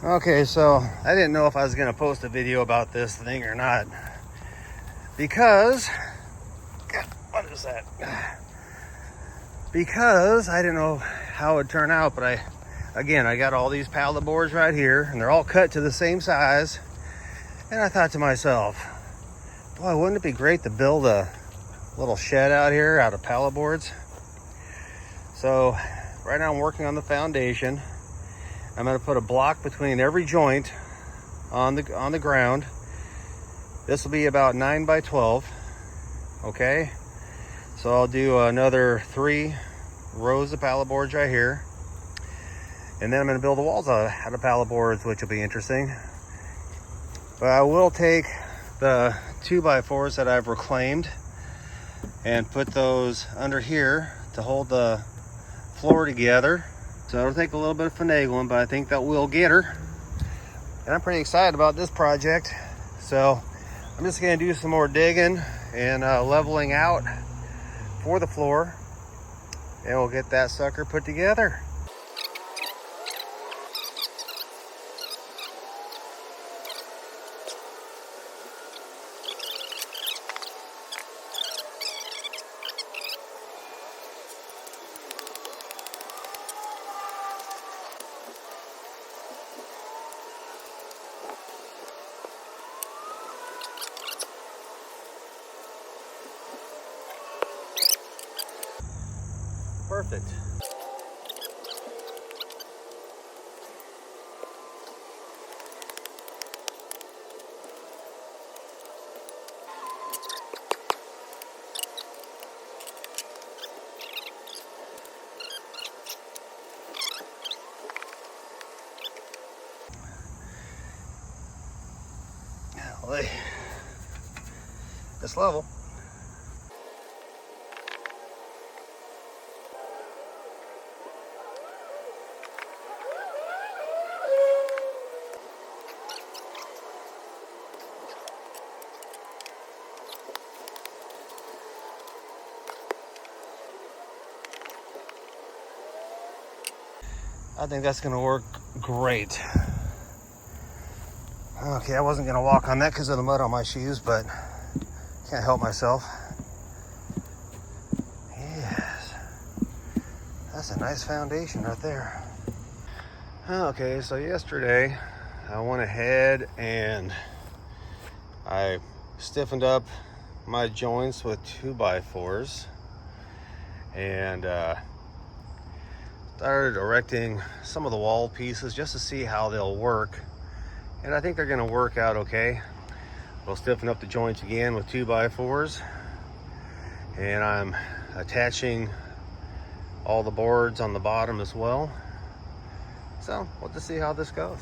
Okay, so I didn't know if I was gonna post a video about this thing or not because, God, what is that? Because I didn't know how it would turn out, but I got all these pallet boards right here and they're all cut to the same size. And I thought to myself, boy, wouldn't it be great to build a little shed out here out of pallet boards? So right now I'm working on the foundation. I'm going to put a block between every joint on the ground. This will be about 9 by 12. Okay, so I'll do another 3 rows of pallet boards right here, and then I'm going to build the walls out of pallet boards, which will be interesting. But I will take the 2x4s that I've reclaimed and put those under here to hold the floor together. So it'll take a little bit of finagling, but I think that will get her. And I'm pretty excited about this project. So I'm just gonna do some more digging and leveling out for the floor, and we'll get that sucker put together. Perfect. Golly. This level. I think that's gonna work great. Okay, I wasn't gonna walk on that because of the mud on my shoes, but can't help myself. Yes, that's a nice foundation right there. Okay, so yesterday I went ahead and I stiffened up my joints with 2x4s and started erecting some of the wall pieces just to see how they'll work, and I think they're going to work out okay. We'll stiffen up the joints again with 2x4s, and I'm attaching all the boards on the bottom as well. So we'll just see how this goes.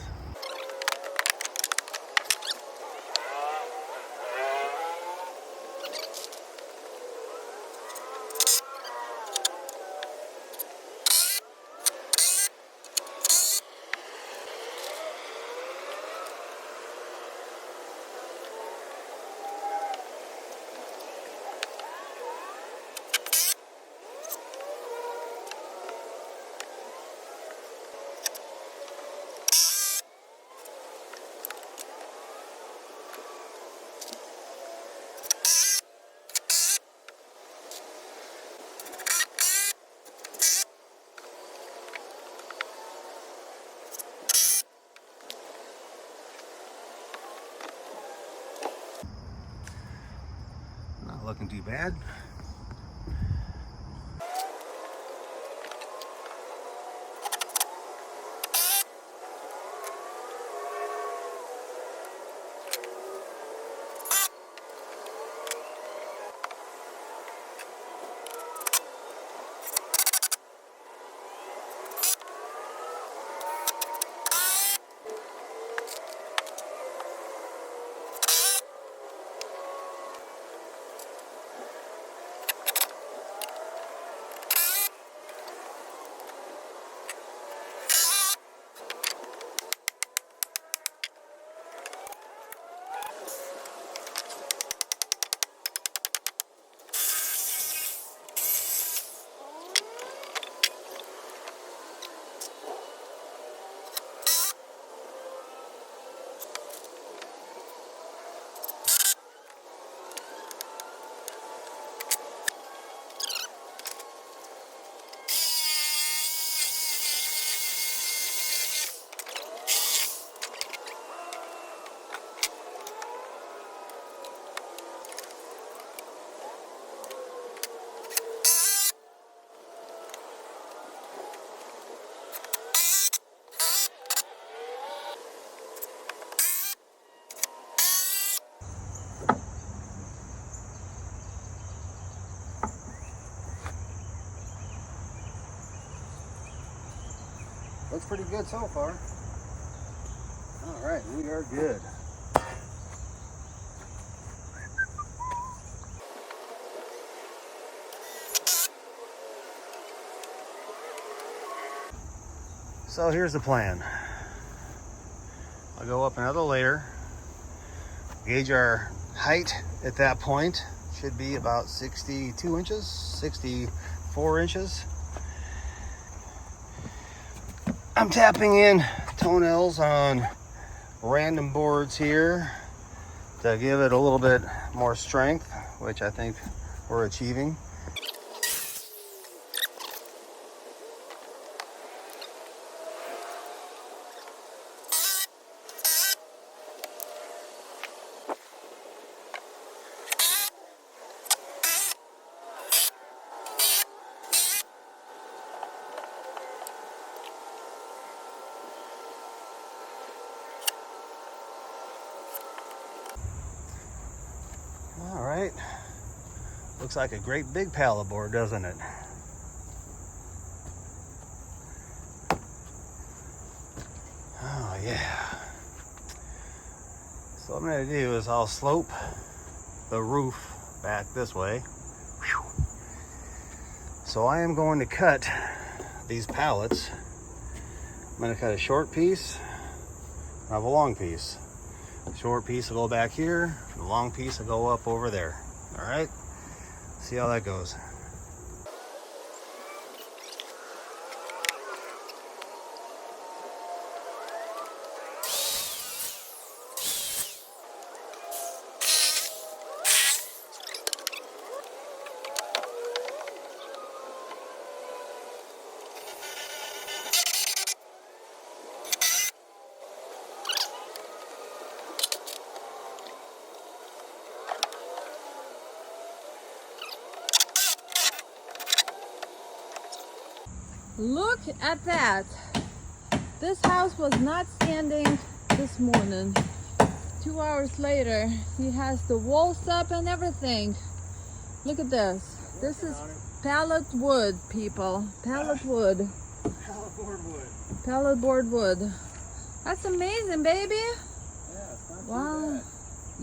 Not looking too bad. Looks pretty good so far. All right, we are good. So here's the plan. I'll go up another layer, gauge our height at that point. Should be about 62 inches, 64 inches. I'm tapping in toenails on random boards here to give it a little bit more strength, which I think we're achieving. All right, looks like a great big pallet board, doesn't it? Oh yeah. So what I'm gonna do is I'll slope the roof back this way. Whew. So I am going to cut these pallets. I'm gonna cut a short piece, I have a long piece. The short piece will go back here, the long piece will go up over there. All right, see how that goes. Look at that. This house was not standing this morning. 2 hours later, he has the walls up and everything. Look at this. This is pallet wood, people. Pallet wood. Pallet board wood. Pallet board wood. That's amazing, baby. Yeah, it's not Wow. too bad.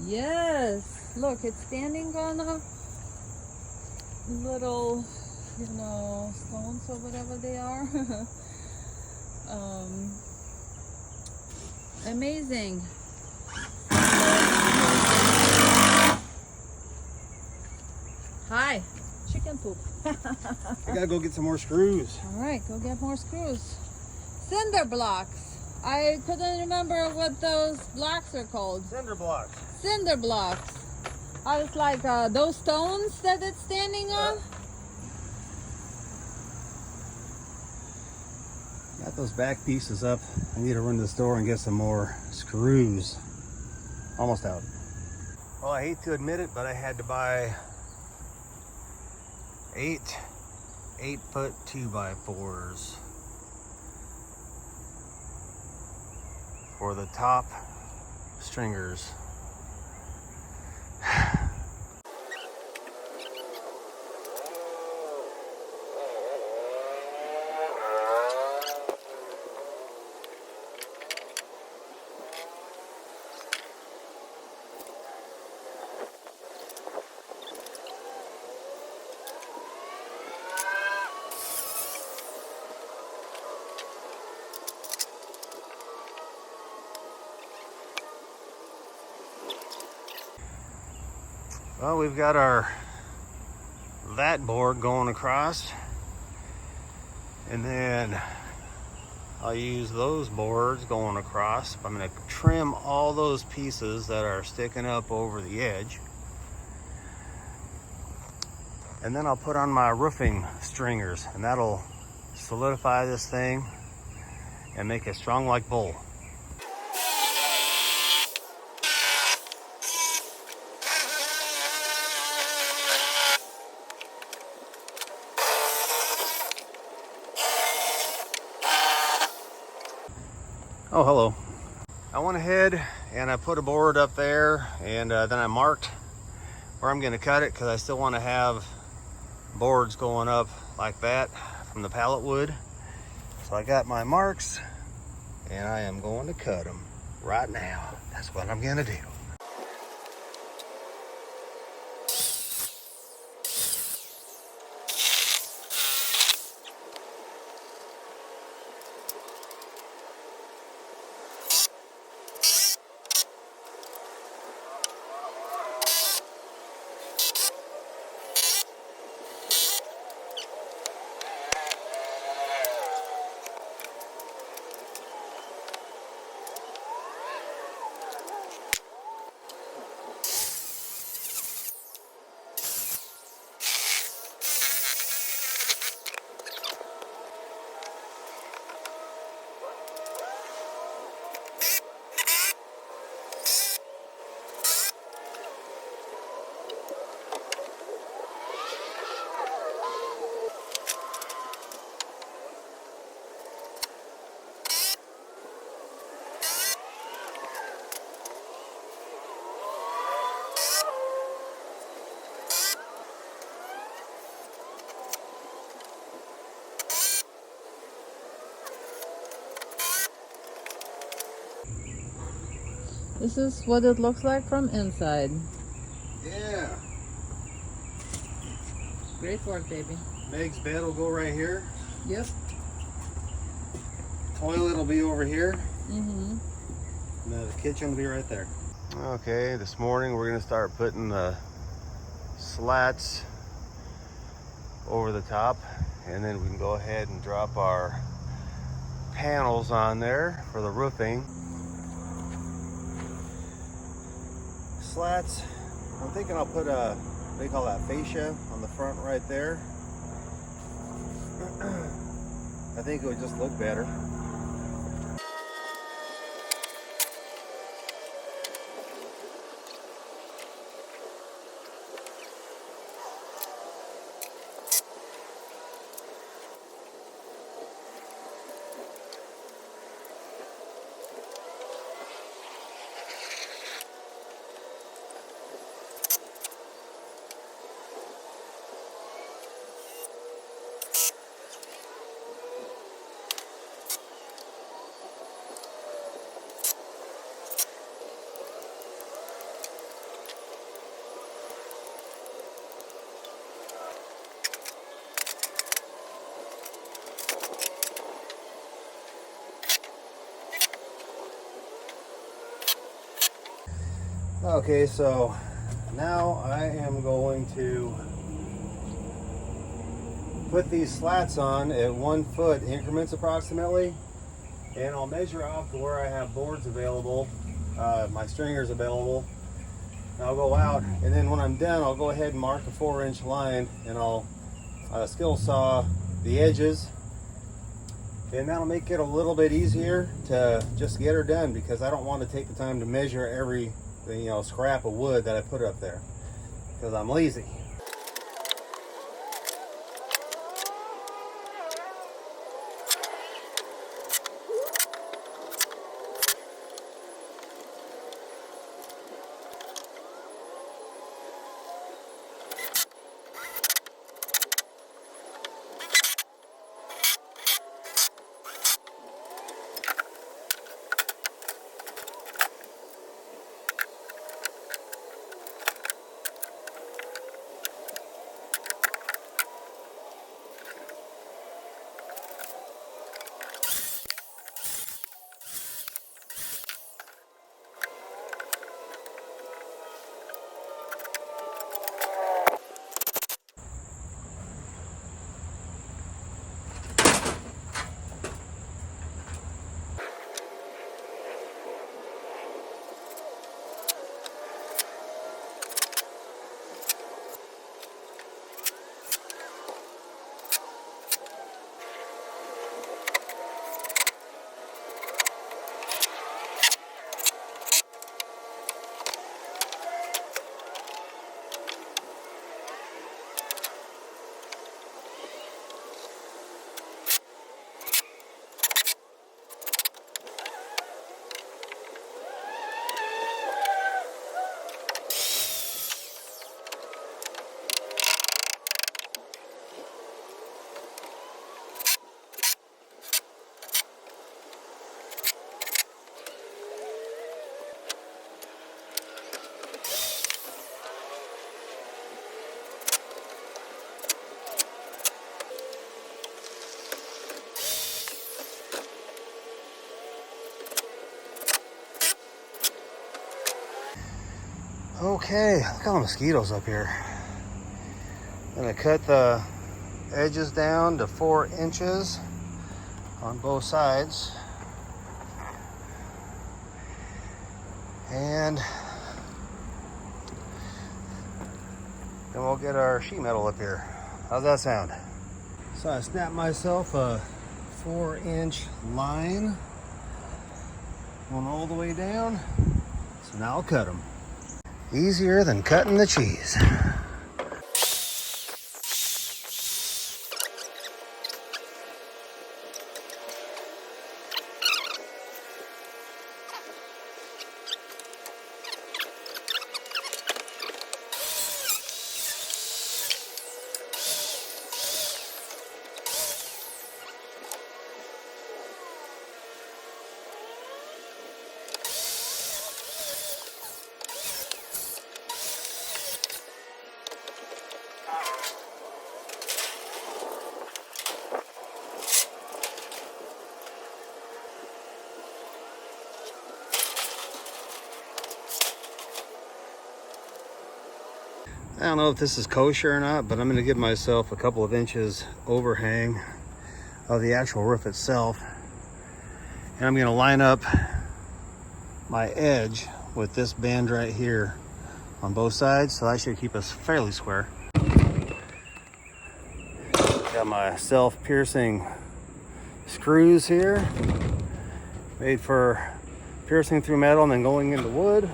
Yes. Look, it's standing on a little, you know, stones or whatever they are. Amazing. Hi, chicken poop. I gotta go get some more screws. All right, go get more screws. Cinder blocks. I couldn't remember what those blocks are called. Cinder blocks. Cinder blocks. I was like, those stones that it's standing on? Got those back pieces up. I need to run to the store and get some more screws. Almost out. Well, I hate to admit it, but I had to buy 8-foot 2x4s for the top stringers. Well, we've got that board going across, and then I'll use those boards going across. I'm going to trim all those pieces that are sticking up over the edge, and then I'll put on my roofing stringers, and that'll solidify this thing and make it strong like bull. Oh, hello. I went ahead and I put a board up there, and then I marked where I'm going to cut it, because I still want to have boards going up like that from the pallet wood. So I got my marks and I am going to cut them right now. That's what I'm gonna do. This is what it looks like from inside. Yeah. Great work, baby. Meg's bed will go right here. Yep. Toilet will be over here. Mm-hmm. And the kitchen will be right there. Okay, this morning we're gonna start putting the slats over the top, and then we can go ahead and drop our panels on there for the roofing. Slats, I'm thinking I'll put a, what do you call that, fascia on the front right there. I think it would just look better. Okay, so now I am going to put these slats on at 1 foot increments approximately, and I'll measure out to where I have boards available, my stringers available. And I'll go out, and then when I'm done, I'll go ahead and mark a 4-inch line, and I'll skill saw the edges, and that'll make it a little bit easier to just get her done, because I don't want to take the time to measure every scrap of wood that I put up there, because I'm lazy. Okay, look at all the mosquitoes up here. I'm gonna cut the edges down to 4 inches on both sides. And then we'll get our sheet metal up here. How's that sound? So I snapped myself a 4-inch line, going all the way down. So now I'll cut them. Easier than cutting the cheese. I don't know if this is kosher or not, but I'm going to give myself a couple of inches overhang of the actual roof itself. And I'm going to line up my edge with this band right here on both sides, so that should keep us fairly square. Got my self-piercing screws here, made for piercing through metal and then going into wood.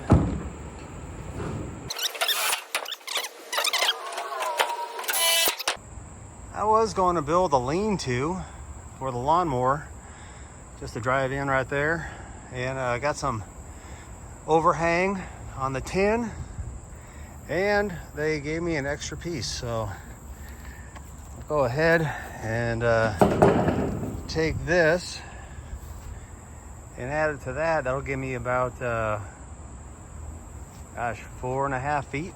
I was going to build a lean-to for the lawnmower just to drive in right there, and I got some overhang on the tin, and they gave me an extra piece, so I'll go ahead and take this and add it to that. That'll give me about 4.5 feet.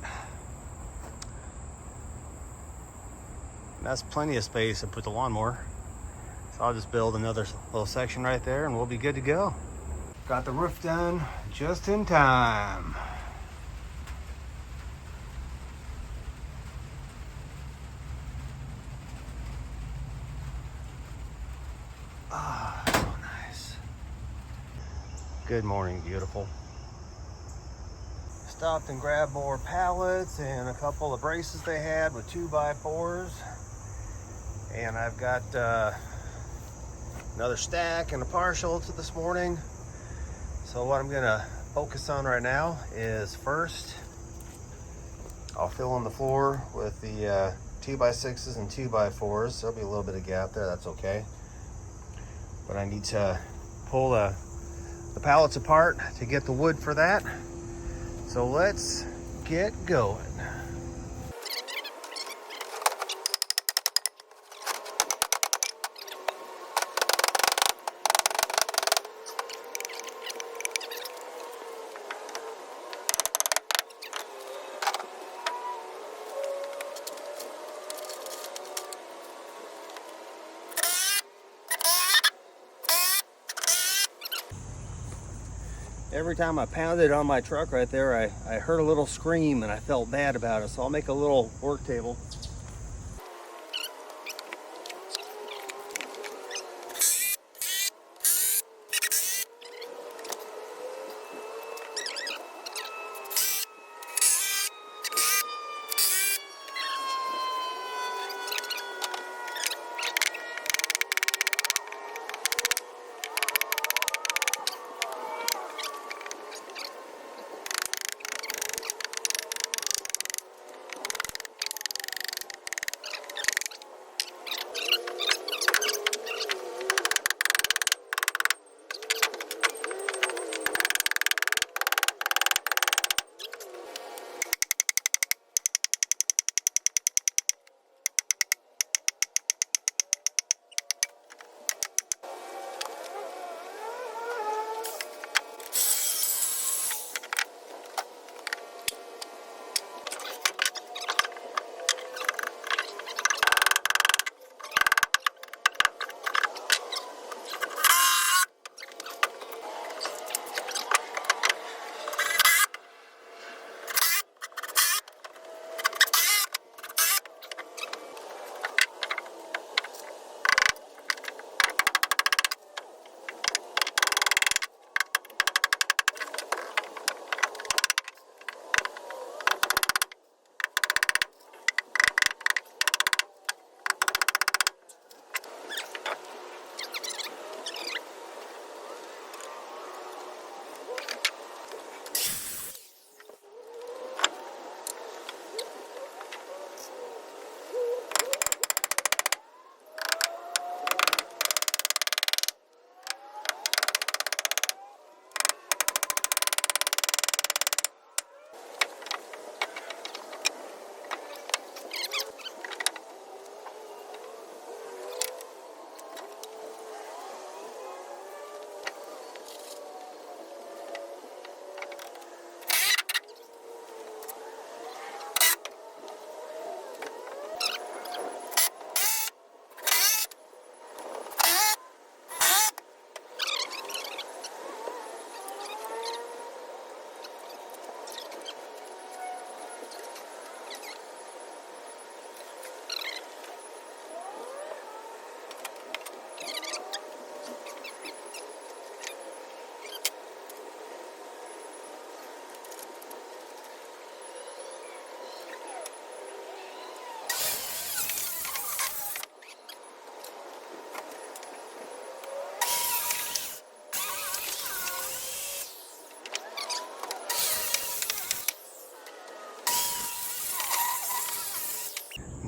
That's plenty of space to put the lawnmower. So I'll just build another little section right there and we'll be good to go. Got the roof done just in time. Ah, so nice. Good morning, beautiful. Stopped and grabbed more pallets and a couple of braces they had with 2x4s. And I've got another stack and a partial to this morning. So what I'm gonna focus on right now is first, I'll fill in the floor with the 2x6s and 2x4s. There'll be a little bit of gap there, that's okay. But I need to pull the pallets apart to get the wood for that. So let's get going. Every time I pounded on my truck right there, I heard a little scream and I felt bad about it. So I'll make a little work table.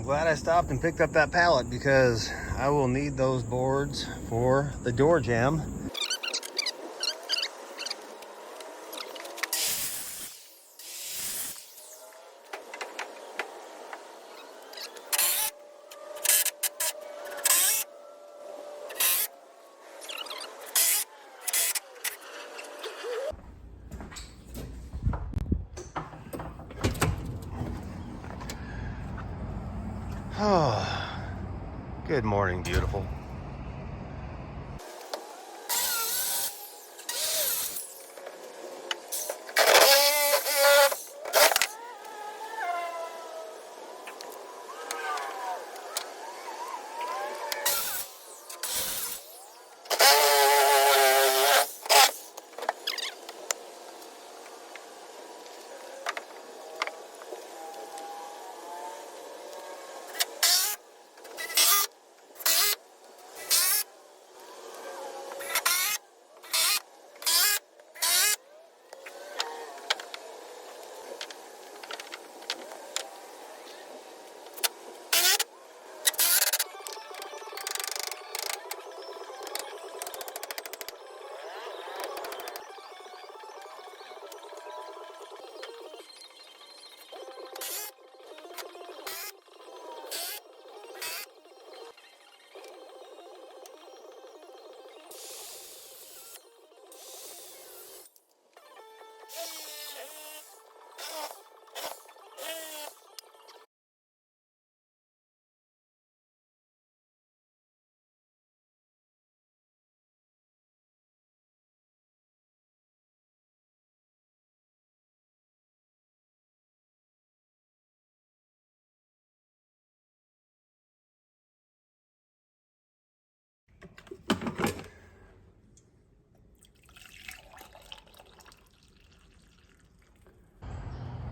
glad I stopped and picked up that pallet because I will need those boards for the door jamb. Oh, good morning, beautiful.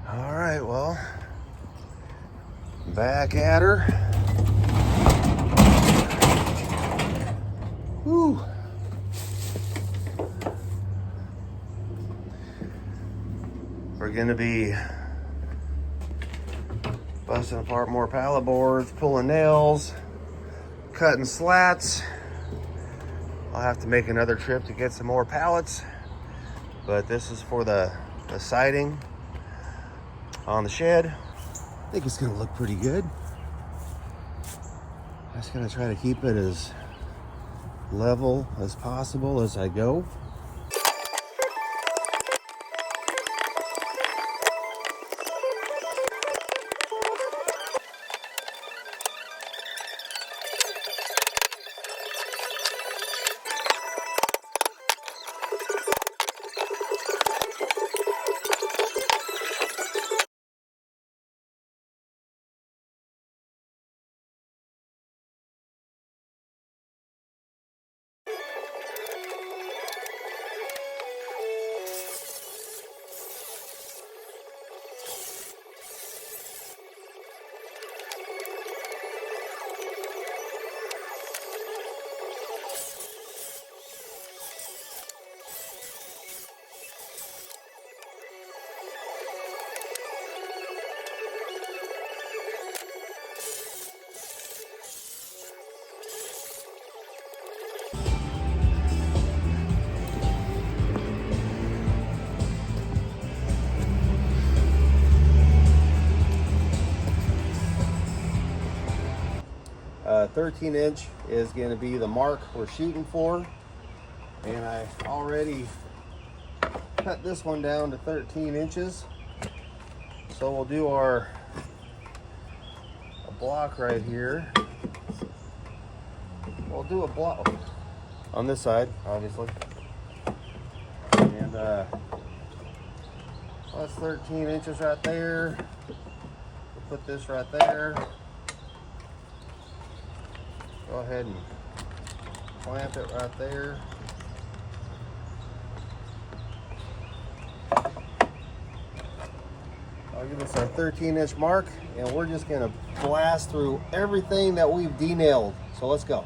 All right, well, back at her. Whew. We're gonna be busting apart more pallet boards, pulling nails, cutting slats. I'll have to make another trip to get some more pallets, but this is for the siding on the shed. I think it's gonna look pretty good. I'm just gonna try to keep it as level as possible as I go. Uh, 13 inch is going to be the mark we're shooting for, and I already cut this one down to 13 inches. So we'll do a block right here. We'll do a block on this side, obviously, and that's 13 inches right there. We'll put this right there. Go ahead and clamp it right there. I'll give us our 13-inch mark, and we're just gonna blast through everything that we've de-nailed. So let's go.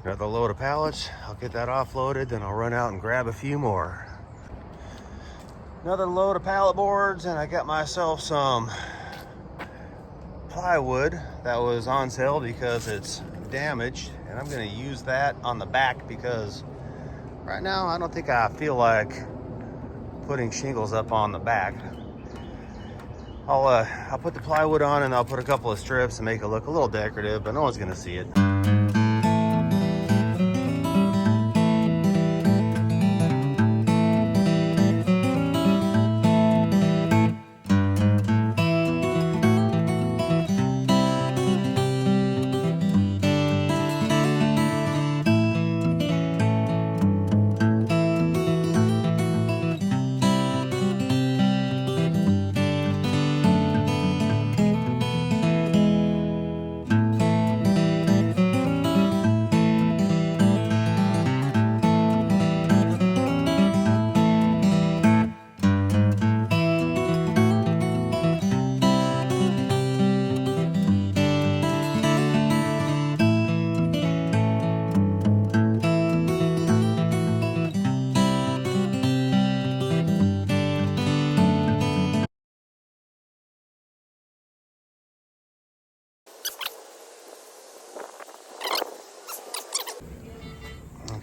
Another load of pallets. I'll get that offloaded, then I'll run out and grab a few more. Another load of pallet boards, and I got myself some plywood that was on sale because it's damaged, and I'm going to use that on the back because right now I don't think I feel like putting shingles up on the back. I'll put the plywood on and I'll put a couple of strips and make it look a little decorative, but no one's going to see it.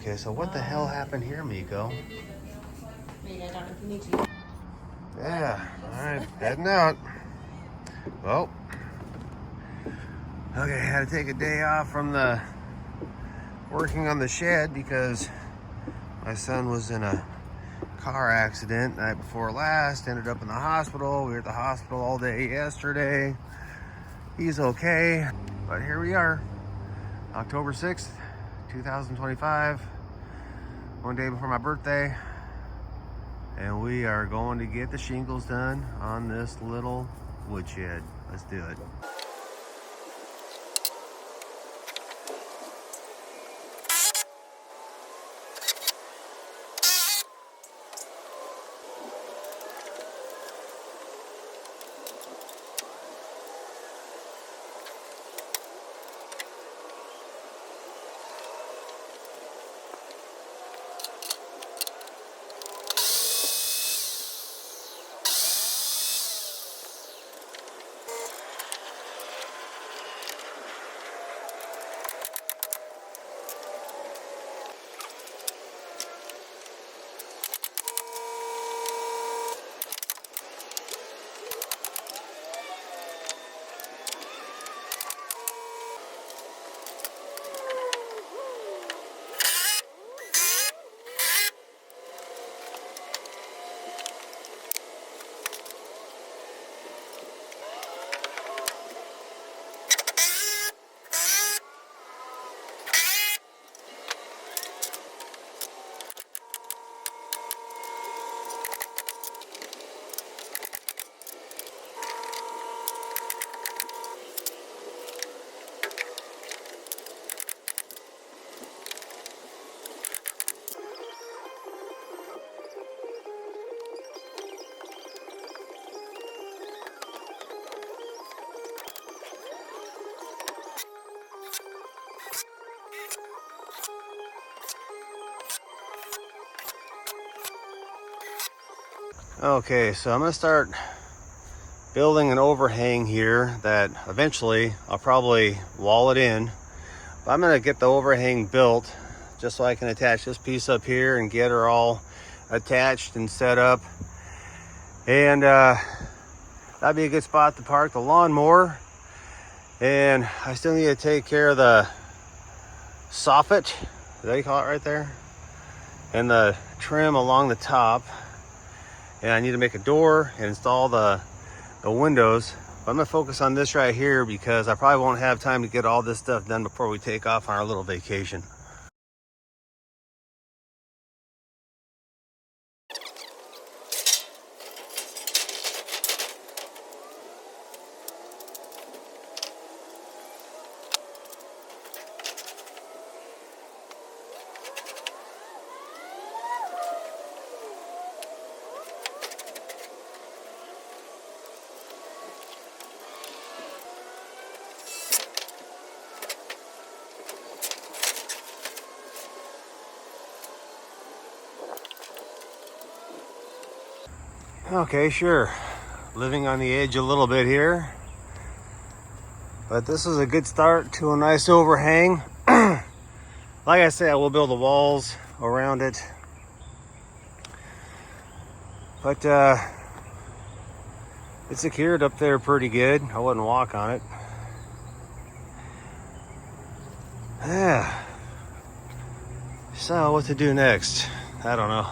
Okay, so what the hell happened here, Miko? Yeah, alright, heading out. Well, okay, had to take a day off from the working on the shed because my son was in a car accident night before last, ended up in the hospital. We were at the hospital all day yesterday. He's okay, but here we are, October 6th, 2025, one day before my birthday, and we are going to get the shingles done on this little woodshed. Let's do it. Okay, so I'm gonna start building an overhang here that eventually I'll probably wall it in. But I'm gonna get the overhang built just so I can attach this piece up here and get her all attached and set up. And that'd be a good spot to park the lawnmower. And I still need to take care of the soffit, is that what you call it right there? And the trim along the top. And I need to make a door and install the windows. But I'm gonna focus on this right here because I probably won't have time to get all this stuff done before we take off on our little vacation. Okay, sure. Living on the edge a little bit here. But this is a good start to a nice overhang. Like I said, I will build the walls around it. But it's secured up there pretty good. I wouldn't walk on it. Yeah. So what to do next? I don't know.